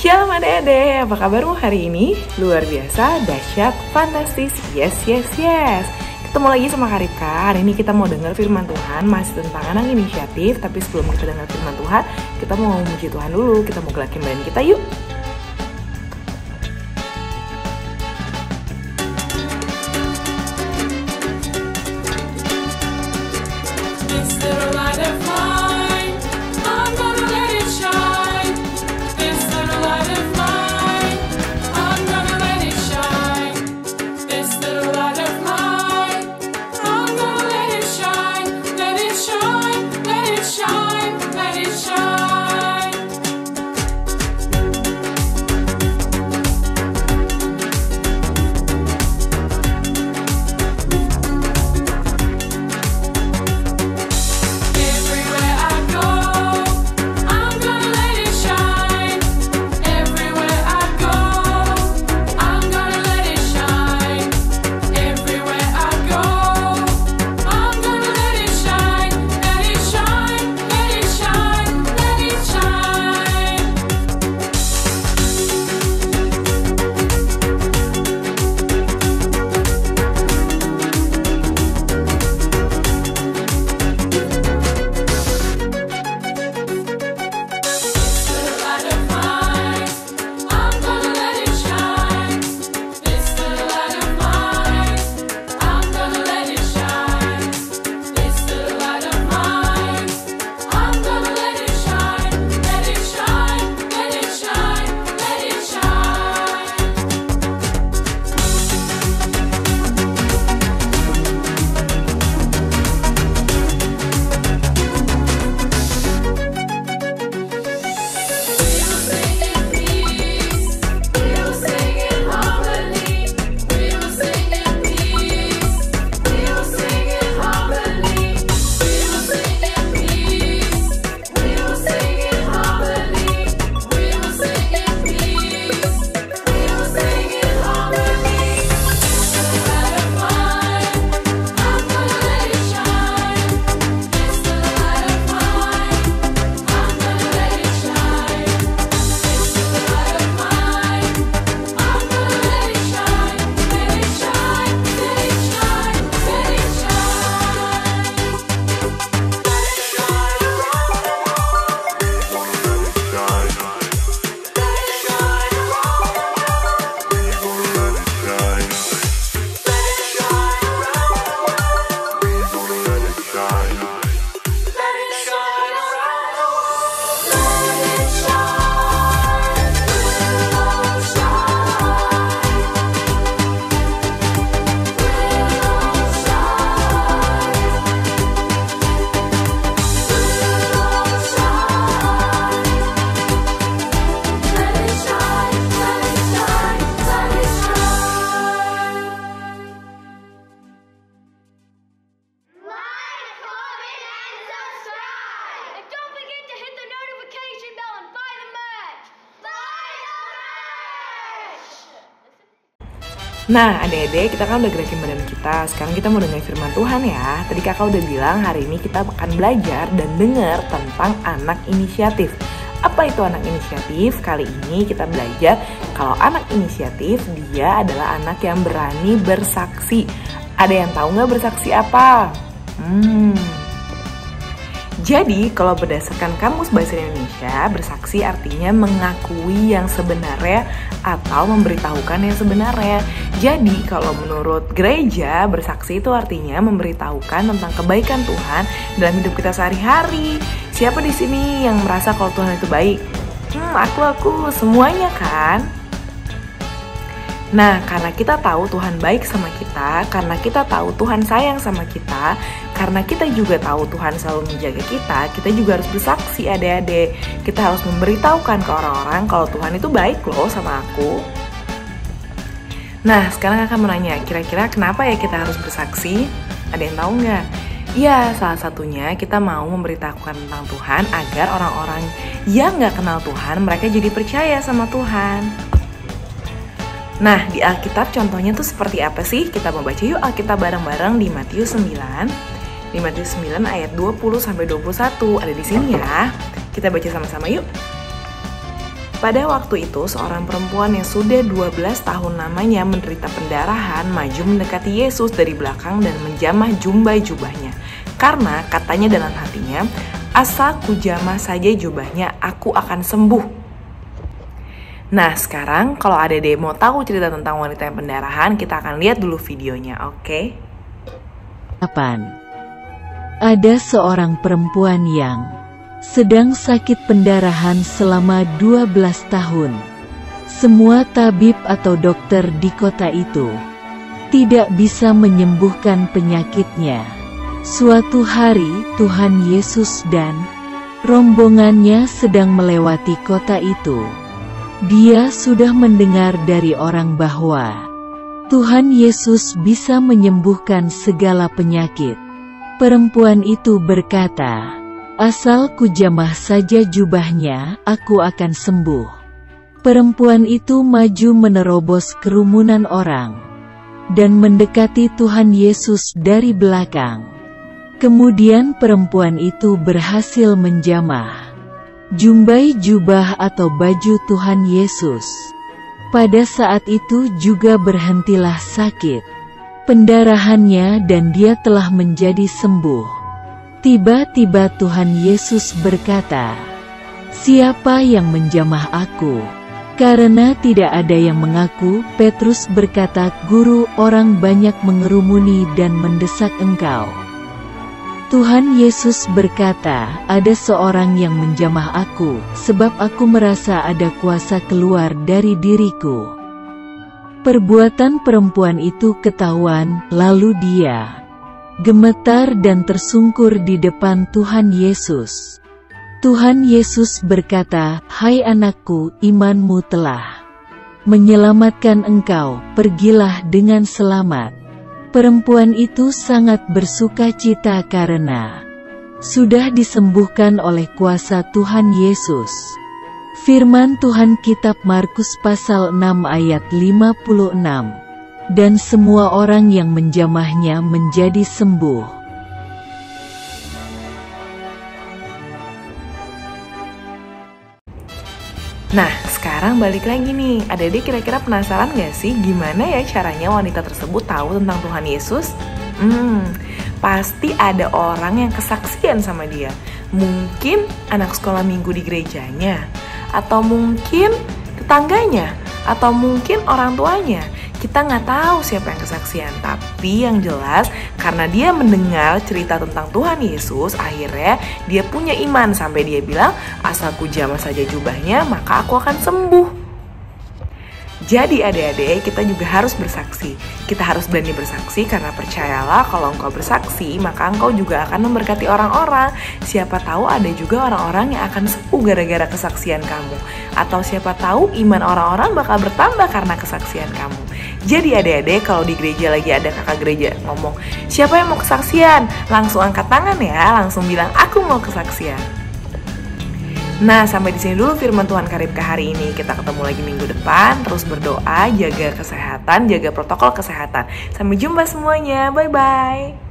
Shalom adik-adik, apa kabarmu hari ini? Luar biasa, dahsyat, fantastis, yes. Ketemu lagi sama Karipka. Hari ini kita mau dengar firman Tuhan, masih tentang anak inisiatif. Tapi sebelum kita dengar firman Tuhan, kita mau memuji Tuhan dulu. Kita mau gerakin badan kita, yuk. Nah, adik-adik, kita kan udah gerakin badan kita. Sekarang kita mau dengar firman Tuhan ya. Tadi kakak udah bilang hari ini kita akan belajar dan dengar tentang anak inisiatif. Apa itu anak inisiatif? Kali ini kita belajar kalau anak inisiatif dia adalah anak yang berani bersaksi. Ada yang tahu nggak bersaksi apa? Jadi, kalau berdasarkan Kamus Bahasa Indonesia, bersaksi artinya mengakui yang sebenarnya atau memberitahukan yang sebenarnya. Jadi, kalau menurut gereja, bersaksi itu artinya memberitahukan tentang kebaikan Tuhan dalam hidup kita sehari-hari. Siapa di sini yang merasa kalau Tuhan itu baik? Aku, semuanya kan? Nah, karena kita tahu Tuhan baik sama kita, karena kita tahu Tuhan sayang sama kita, karena kita juga tahu Tuhan selalu menjaga kita juga harus bersaksi adik-adik. Kita harus memberitahukan ke orang-orang kalau Tuhan itu baik loh sama aku. Nah, sekarang akan menanya, kira-kira kenapa ya kita harus bersaksi? Ada yang tahu nggak? Ya, salah satunya kita mau memberitahukan tentang Tuhan agar orang-orang yang nggak kenal Tuhan, mereka jadi percaya sama Tuhan. Nah, di Alkitab contohnya tuh seperti apa sih? Kita mau baca yuk Alkitab bareng-bareng di Matius 9. Di Matius 9 ayat 20-21 ada di sini ya. Kita baca sama-sama yuk. Pada waktu itu, seorang perempuan yang sudah 12 tahun lamanya menderita pendarahan maju mendekati Yesus dari belakang dan menjamah jubahnya. Karena katanya dalam hatinya, asal kujamah saja jubahnya, aku akan sembuh. Nah, sekarang kalau Adik-adik mau tahu cerita tentang wanita yang pendarahan, kita akan lihat dulu videonya, oke? Ada seorang perempuan yang sedang sakit pendarahan selama 12 tahun. Semua tabib atau dokter di kota itu tidak bisa menyembuhkan penyakitnya. Suatu hari, Tuhan Yesus dan rombongannya sedang melewati kota itu. Dia sudah mendengar dari orang bahwa Tuhan Yesus bisa menyembuhkan segala penyakit. Perempuan itu berkata, asal kujamah saja jubahnya, aku akan sembuh. Perempuan itu maju menerobos kerumunan orang dan mendekati Tuhan Yesus dari belakang. Kemudian perempuan itu berhasil menjamah jubah atau baju Tuhan Yesus. Pada saat itu juga berhentilah sakit pendarahannya dan dia telah menjadi sembuh. Tiba-tiba Tuhan Yesus berkata, siapa yang menjamah aku? Karena tidak ada yang mengaku, Petrus berkata, Guru, orang banyak mengerumuni dan mendesak engkau. Tuhan Yesus berkata, ada seorang yang menjamah aku, sebab aku merasa ada kuasa keluar dari diriku. Perbuatan perempuan itu ketahuan, lalu dia gemetar dan tersungkur di depan Tuhan Yesus. Tuhan Yesus berkata, hai anakku, imanmu telah menyelamatkan engkau, pergilah dengan selamat. Perempuan itu sangat bersukacita karena sudah disembuhkan oleh kuasa Tuhan Yesus. Firman Tuhan Kitab Markus pasal 6 ayat 56. Dan semua orang yang menjamahnya menjadi sembuh. Nah, sekarang balik lagi nih. Adik-adik kira-kira penasaran gak sih gimana ya caranya wanita tersebut tahu tentang Tuhan Yesus? Pasti ada orang yang kesaksian sama dia. Mungkin anak sekolah minggu di gerejanya, atau mungkin tetangganya, atau mungkin orang tuanya. Kita nggak tahu siapa yang kesaksian, tapi yang jelas karena dia mendengar cerita tentang Tuhan Yesus, akhirnya dia punya iman sampai dia bilang, asal kujamah saja jubahnya, maka aku akan sembuh. Jadi adik-adik, kita juga harus bersaksi. Kita harus berani bersaksi karena percayalah kalau engkau bersaksi, maka engkau juga akan memberkati orang-orang. Siapa tahu ada juga orang-orang yang akan sembuh gara-gara kesaksian kamu. Atau siapa tahu iman orang-orang bakal bertambah karena kesaksian kamu. Jadi adik-adik, kalau di gereja lagi ada kakak gereja ngomong, siapa yang mau kesaksian? Langsung angkat tangan ya, langsung bilang, aku mau kesaksian. Nah, sampai di sini dulu firman Tuhan Karibka hari ini. Kita ketemu lagi minggu depan. Terus berdoa, jaga kesehatan, jaga protokol kesehatan. Sampai jumpa semuanya. Bye-bye.